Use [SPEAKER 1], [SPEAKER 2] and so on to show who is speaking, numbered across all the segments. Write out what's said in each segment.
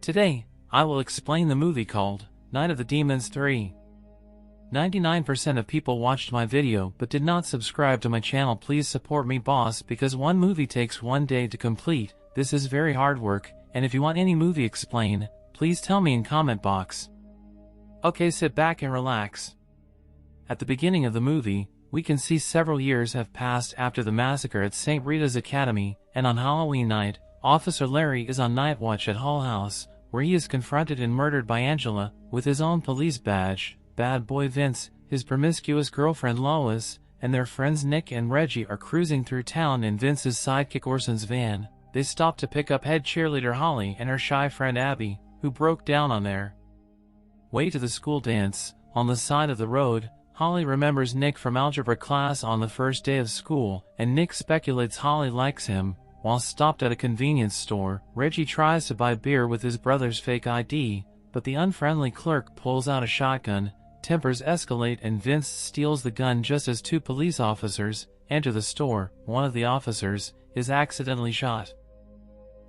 [SPEAKER 1] Today, I will explain the movie called Night of the Demons 3. 99% of people watched my video but did not subscribe to my channel. Please support me, boss, because one movie takes one day to complete. This is very hard work, and if you want any movie explained, please tell me in comment box. Okay, sit back and relax. At the beginning of the movie, we can see several years have passed after the massacre at St. Rita's Academy, and on Halloween night, Officer Larry is on night watch at Hull House, where he is confronted and murdered by Angela, with his own police badge. Bad boy Vince, his promiscuous girlfriend Lois, and their friends Nick and Reggie are cruising through town in Vince's sidekick Orson's van. They stop to pick up head cheerleader Holly and her shy friend Abby, who broke down on their way to the school dance. On the side of the road, Holly remembers Nick from algebra class on the first day of school, and Nick speculates Holly likes him. While stopped at a convenience store, Reggie tries to buy beer with his brother's fake ID, but the unfriendly clerk pulls out a shotgun. Tempers escalate and Vince steals the gun just as two police officers enter the store. One of the officers is accidentally shot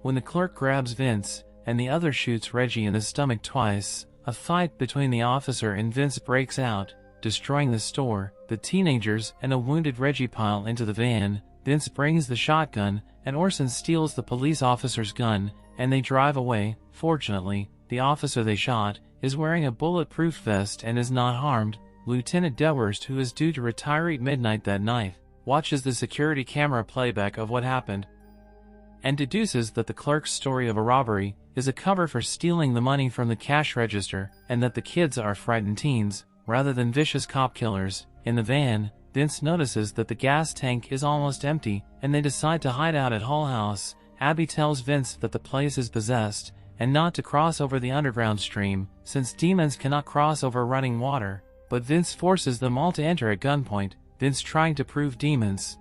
[SPEAKER 1] when the clerk grabs Vince, and the other shoots Reggie in the stomach twice. A fight between the officer and Vince breaks out, destroying the store. The teenagers and a wounded Reggie pile into the van. Vince brings the shotgun, and Orson steals the police officer's gun, and they drive away. Fortunately, the officer they shot is wearing a bulletproof vest and is not harmed. Lieutenant Delhurst, who is due to retire at midnight that night, watches the security camera playback of what happened and deduces that the clerk's story of a robbery is a cover for stealing the money from the cash register, and that the kids are frightened teens rather than vicious cop killers. In the van, Vince notices that the gas tank is almost empty, and they decide to hide out at Hull House. Abby tells Vince that the place is possessed, and not to cross over the underground stream, since demons cannot cross over running water. But Vince forces them all to enter at gunpoint. Vince, trying to prove demons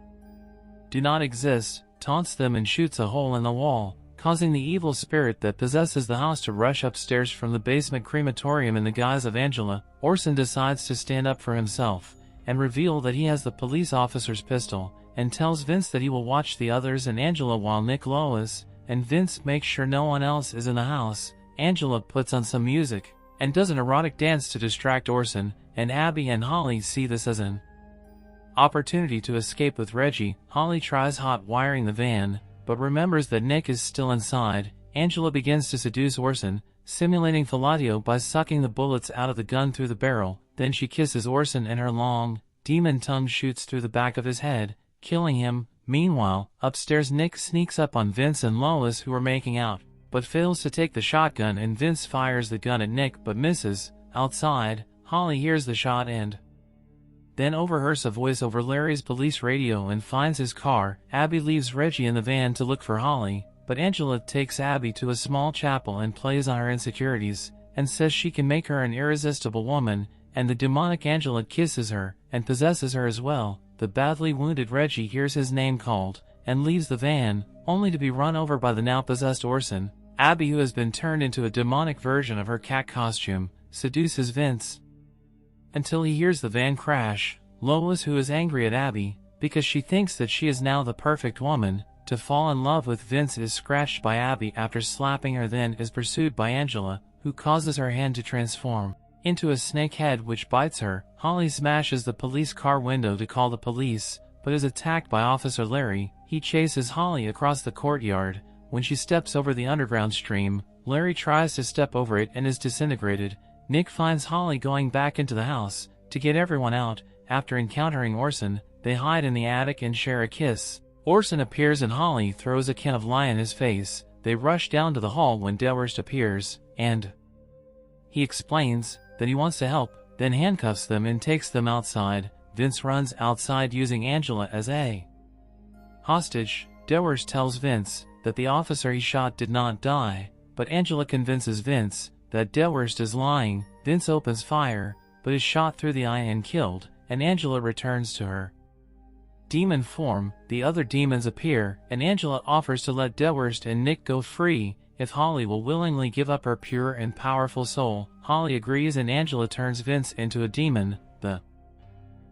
[SPEAKER 1] do not exist, taunts them and shoots a hole in the wall, causing the evil spirit that possesses the house to rush upstairs from the basement crematorium in the guise of Angela. Orson decides to stand up for himself and reveal that he has the police officer's pistol, and tells Vince that he will watch the others and Angela while Nick, Lois, and Vince makes sure no one else is in the house. Angela puts on some music and does an erotic dance to distract Orson, and Abby and Holly see this as an opportunity to escape with Reggie. Holly tries hot wiring the van, but remembers that Nick is still inside. Angela begins to seduce Orson, simulating fellatio by sucking the bullets out of the gun through the barrel. Then she kisses Orson and her long, demon tongue shoots through the back of his head, killing him. Meanwhile, upstairs Nick sneaks up on Vince and Lois, who are making out, but fails to take the shotgun, and Vince fires the gun at Nick but misses. Outside, Holly hears the shot and then overhears a voice over Larry's police radio and finds his car. Abby leaves Reggie in the van to look for Holly, but Angela takes Abby to a small chapel and plays on her insecurities, and says she can make her an irresistible woman, and the demonic Angela kisses her and possesses her as well. The badly wounded Reggie hears his name called and leaves the van, only to be run over by the now possessed Orson. Abby, who has been turned into a demonic version of her cat costume, seduces Vince until he hears the van crash. Lois, who is angry at Abby because she thinks that she is now the perfect woman to fall in love with Vince, is scratched by Abby after slapping her, then is pursued by Angela, who causes her hand to transform into a snake head which bites her. Holly smashes the police car window to call the police, but is attacked by Officer Larry. He chases Holly across the courtyard. When she steps over the underground stream, Larry tries to step over it and is disintegrated. Nick finds Holly going back into the house to get everyone out. After encountering Orson, they hide in the attic and share a kiss. Orson appears and Holly throws a can of lye in his face. They rush down to the hall when Delhurst appears, and he explains that he wants to help, then handcuffs them and takes them outside. Vince runs outside using Angela as a hostage. Delhurst tells Vince that the officer he shot did not die, but Angela convinces Vince that Delhurst is lying. Vince opens fire, but is shot through the eye and killed, and Angela returns to her demon form. The other demons appear, and Angela offers to let Delhurst and Nick go free if Holly will willingly give up her pure and powerful soul. Holly agrees, and Angela turns Vince into a demon. The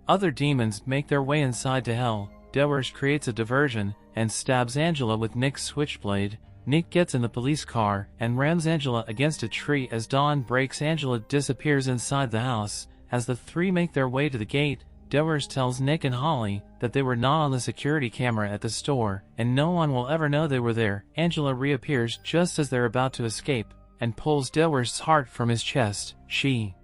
[SPEAKER 1] other demons make their way inside to hell. Delhurst creates a diversion and stabs Angela with Nick's switchblade. Nick gets in the police car and rams Angela against a tree. As dawn breaks, Angela disappears inside the house. As the three make their way to the gate, Dewars tells Nick and Holly that they were not on the security camera at the store, and no one will ever know they were there. Angela reappears just as they're about to escape, and pulls Dewars' heart from his chest. She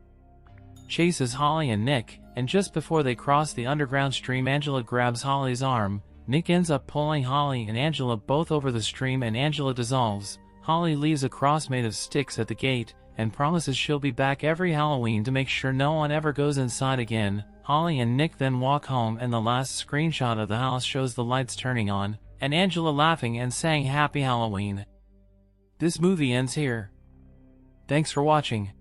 [SPEAKER 1] chases Holly and Nick, and just before they cross the underground stream, Angela grabs Holly's arm. Nick ends up pulling Holly and Angela both over the stream, and Angela dissolves. Holly leaves a cross made of sticks at the gate, and promises she'll be back every Halloween to make sure no one ever goes inside again. Holly and Nick then walk home, and the last screenshot of the house shows the lights turning on, and Angela laughing and saying Happy Halloween. This movie ends here. Thanks for watching.